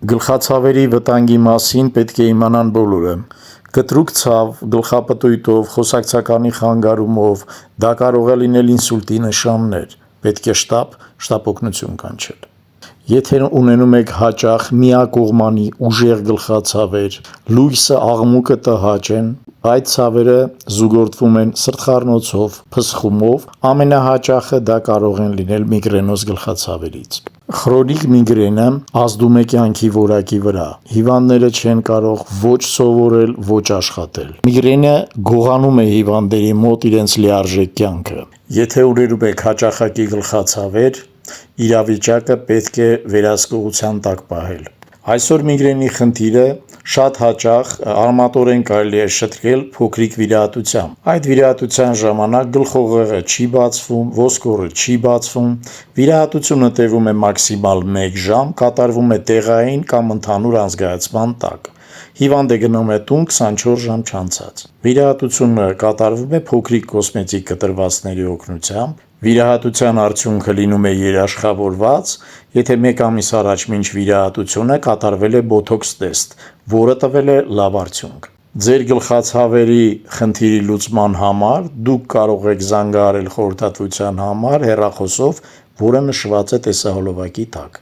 Գլխացավերի վտանգի մասին պետք է իմանան բոլորը։ Կտրուկ ցավ, գլխապտույտով, խոսակցականի խանգարումով, դա կարող է լինել ինսուլտի նշաններ, պետք է շտապ օգնություն կանչել։ Եթե ունենում եք հաճախ միակողմանի ուժեղ գլխացավեր, լույսը աղմուկը տհաճ են, այդ ցավերը զուգորդվում են սրտխառնոցով, փսխումով, ամենահաճախը դա կարող են լինել միգրենոզ գլխացավերից։ Խրոնիկ միգրենը ազդում է կյանքի որակի վրա, հիվանդները չեն կարող ոչ սովորել, ոչ աշխատել։ Միգրենը գողանում է հիվանդների մոտ իրենց լիարժեք կյանքը։ Եթե ունենում եք հաճախակի գլխացավեր, իրավիճակը պետք է վերահսկողության տակ պահել։ Այսօր միգրենի խնդիրը շատ հաճախ արմատորեն կարելի է շտկել փոքրիկ վիրահատությամբ։ Այդ վիրահատության ժամանակ գլխուղեղը չի բացվում, ոսկորը չի բացվում, վիրահատությունը տևում է մաքսիմալ 1 ժամ, կատարվում է տեղային կամ ընդհանուր անզգայացման տակ։ Հիվանդը գնում է տուն 24 ժամ չանցած։ Վիրահատությունը կատարվում է փոքրիկ կոսմետիկ կտրվածքների օգնությամբ։ Վիրահատության արդյունքը լինում է երաշխավորված, եթե 1 ամիս առաջ մինչ վիրահատությունը կատարվել է բոթոքս տեստ, որը տվել է լավ արդյունք։ Ձեր գլխացավերի խնդիրի լուծման համար դուք կարող եք զանգահարել խորհրդատվության համար հեռախոսով, որը նշված է տեսահոլովակի տակ։